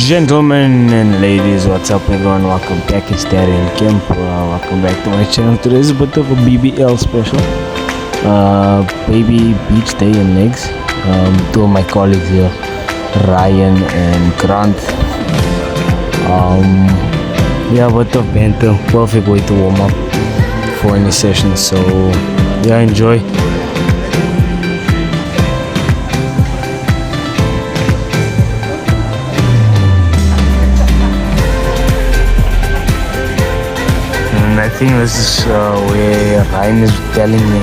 Gentlemen and ladies, what's up everyone? Welcome back, it's Daddy and Kemp. Welcome back to my channel. Today is a bit of a BBL special. Baby beach day and legs. Two of my colleagues here, Ryan and Grant. Yeah, a bit of banter. Perfect way to warm up for any session. So yeah, enjoy. I think this is where Ryan is telling me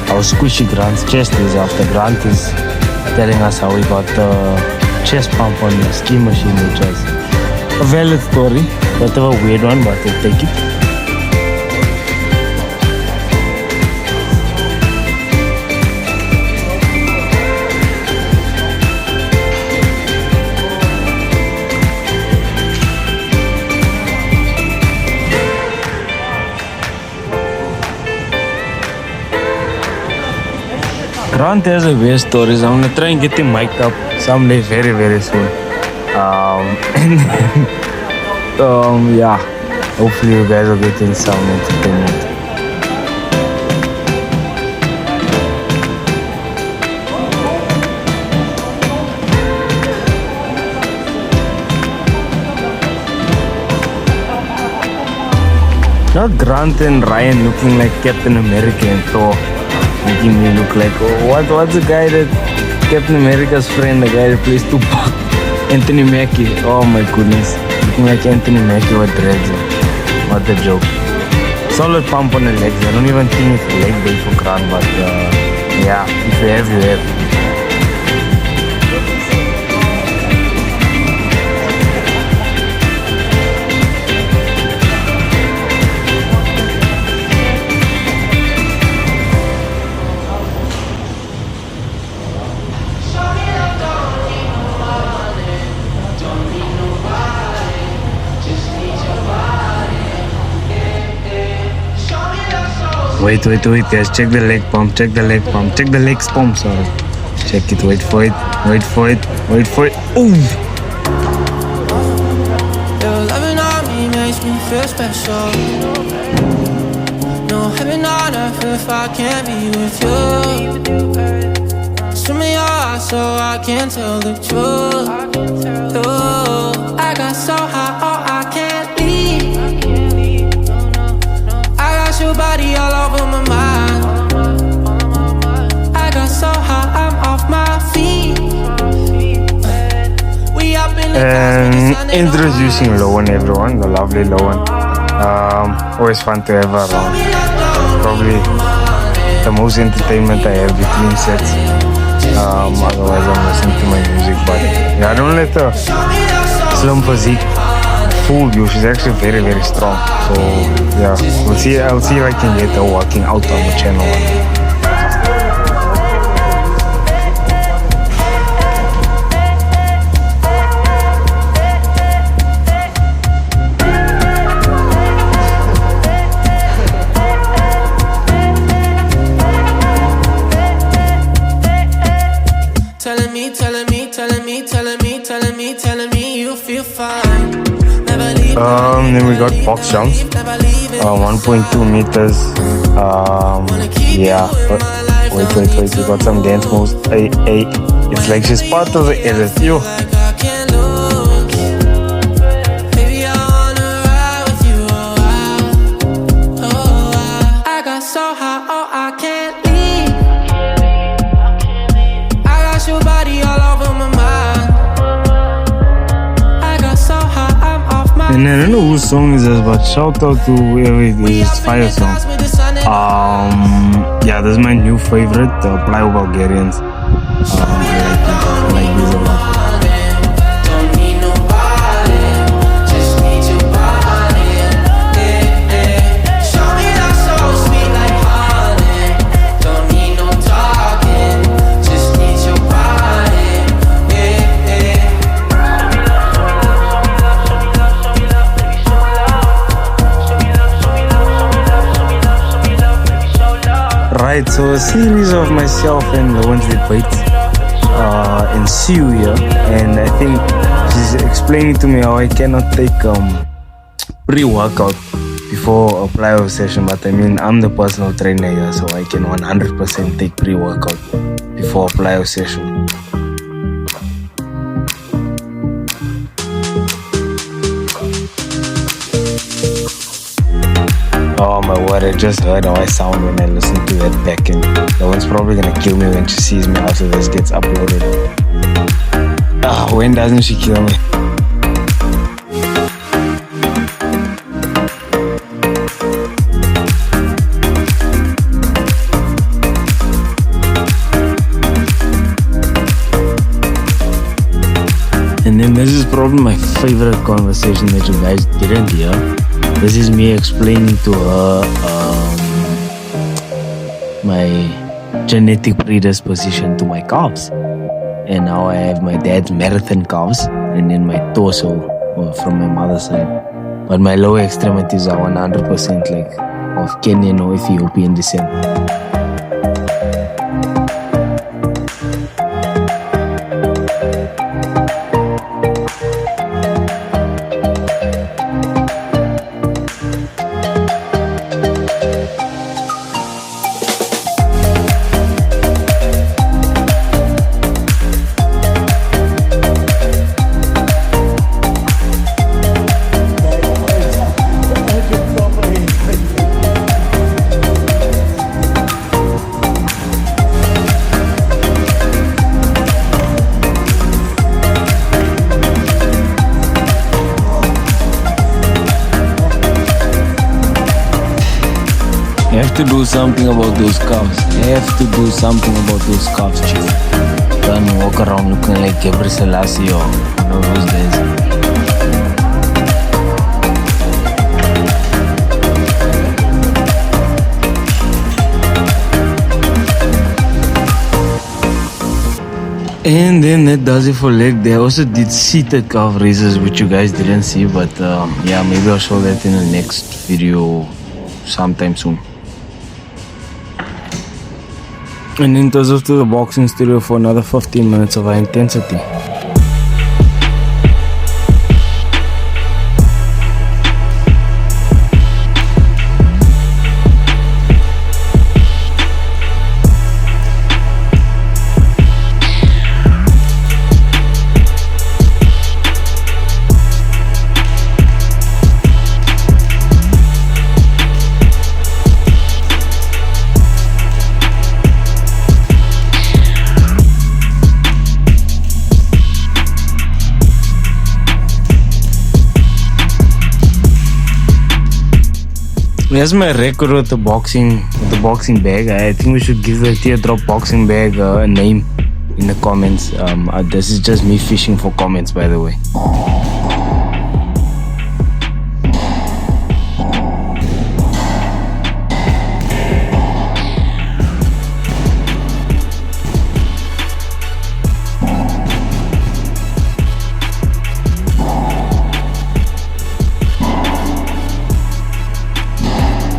how squishy Grant's chest is after Grant is telling us how he got the chest pump on the ski machine, which was a valid story, bit of a weird one, but we'll take it. Grant has a weird stories. I'm gonna try and get him mic'd up someday very soon. Yeah, hopefully you guys are getting some entertainment. Not Grant and Ryan looking like Captain America and Thor, making me look like, oh, what's the guy that Captain America's friend, the guy that plays Tupac, Anthony Mackie. Oh my goodness, looking like Anthony Mackie with dreads. What a joke. Solid pump on the legs. I don't even think it's a leg day for Grant, but yeah, if you have, you have. Wait guys, check the leg pump, check the legs pump, sorry. Check it, wait for it. Ooh! Your loving on me makes me feel special. No heaven on earth if I can't be with you. Swim in your eyes so I can tell the truth. Oh, I got so high, oh, I can't leave. Your body all over my mind. I got so high, I'm off my feet. We up in the introducing Lowen, everyone, the lovely Lowen. Always fun to have her around. Probably the most entertainment I have between sets. Otherwise I'm listening to my music, but yeah, I don't let the slim physique fool you. She's actually very strong. So yeah, I'll see if I can get her working out on the channel. Telling me you feel fine. Then we got box jumps, 1.2 meters. Yeah, wait, we got some dance moves. It's like she's part of the edit. Yo. I got so high, oh, I can't leave. I got your body all over my mind. And I don't know whose song is this, but shout out to whoever it is, it's Fire Song. Yeah, this is my new favorite, Playa Bulgarians. I like this a lot. Right, so a series of myself and Lowen's debates ensue here, and I think she's was explaining to me how I cannot take pre-workout before a plyo session, but I mean I'm the personal trainer here, so I can 100% take pre-workout before a plyo session. Oh my word, I just heard how I sound when I listen to that back end. That one's probably gonna kill me when she sees me after this gets uploaded. When doesn't she kill me? And then this is probably my favorite conversation that you guys didn't hear. This is me explaining to her my genetic predisposition to my calves. And now I have my dad's marathon calves and then my torso from my mother's side. But my lower extremities are 100% like of Kenyan or Ethiopian descent. You have to do something about those calves. You have to do something about those calves, chief. Can't walk around looking like Gabriel Selassie or one of those days. And then that does it for leg day. I also did seated calf raises, which you guys didn't see, but yeah, maybe I'll show that in the next video sometime soon. And then goes off to the boxing studio for another 15 minutes of high intensity. Here's my record with the boxing bag. I think we should give the teardrop boxing bag a name in the comments. This is just me fishing for comments, by the way.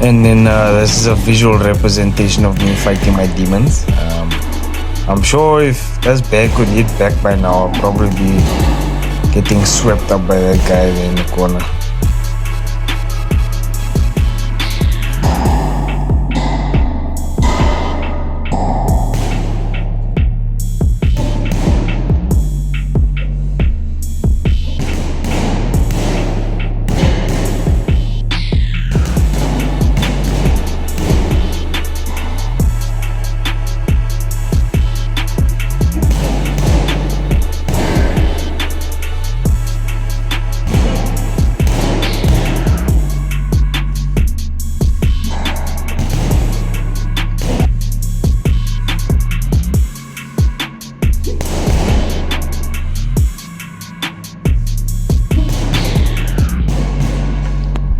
And then this is a visual representation of me fighting my demons. I'm sure if this bag could hit back by now, I'll probably be getting swept up by that guy there in the corner.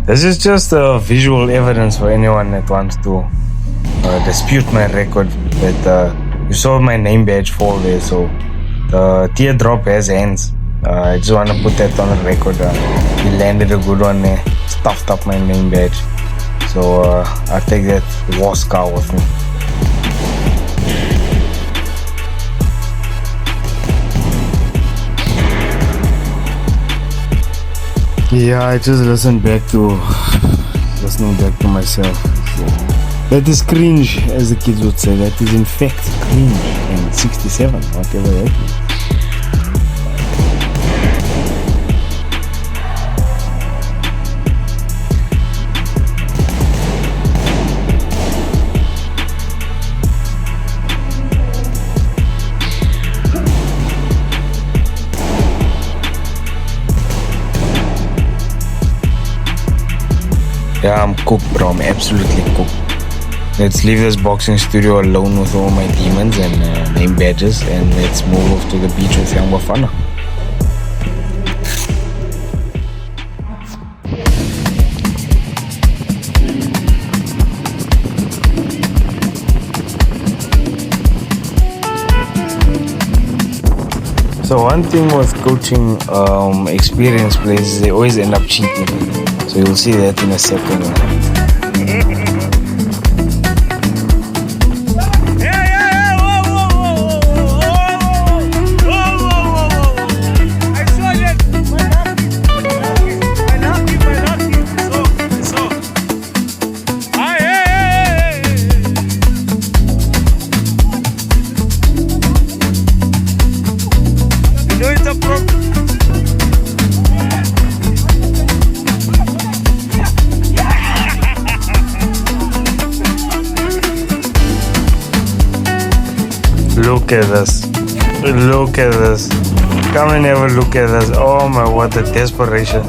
This is just visual evidence for anyone that wants to dispute my record. That you saw my name badge fall there, so the teardrop has hands. I just want to put that on the record. He landed a good one there, stuffed up my name badge. So I'll take that war scar with me. Yeah, I just listening back to myself. That is cringe, as the kids would say. That is in fact cringe. And 67, whatever that is. Yeah, I'm cooked, bro. I'm absolutely cooked. Let's leave this boxing studio alone with all my demons and name badges, and let's move off to the beach with Young Bafana. So one thing with coaching experienced players is they always end up cheating. So you'll see that in a second. Look at this. Look at this. Come and have a look at this. Oh my, what a desperation.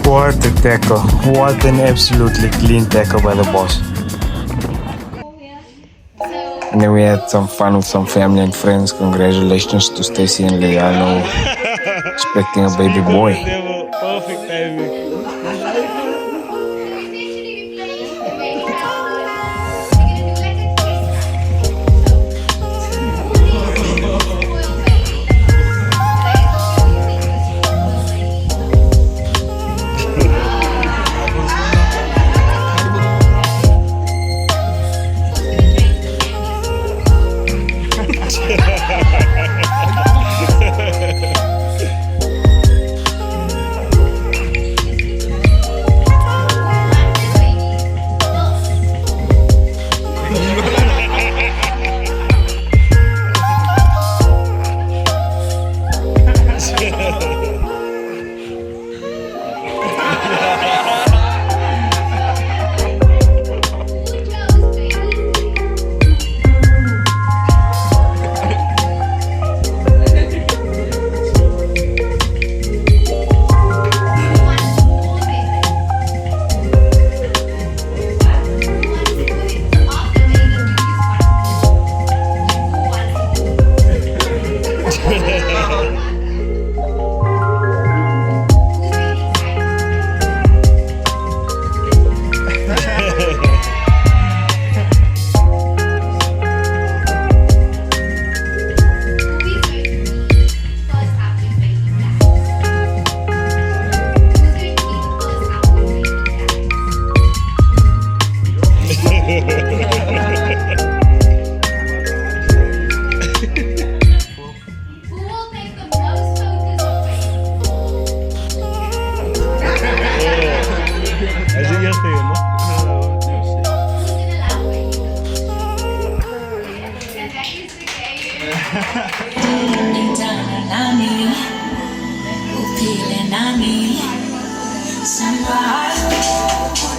What a tackle. What an absolutely clean tackle by the boss. And then we had some fun with some family and friends. Congratulations to Stacy and Leano expecting a baby boy. Perfect timing.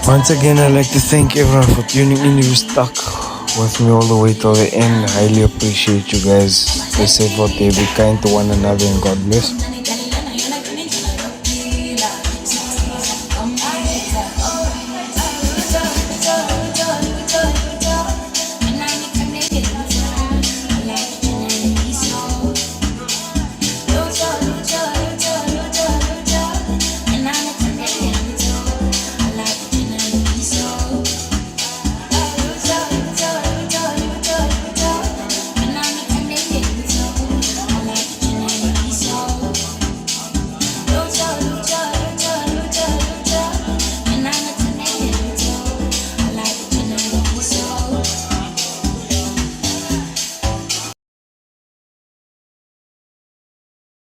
Once again, I'd like to thank everyone for tuning in. If you stuck with me all the way till the end, highly appreciate you guys. Stay safe out there, be kind to one another, and God bless.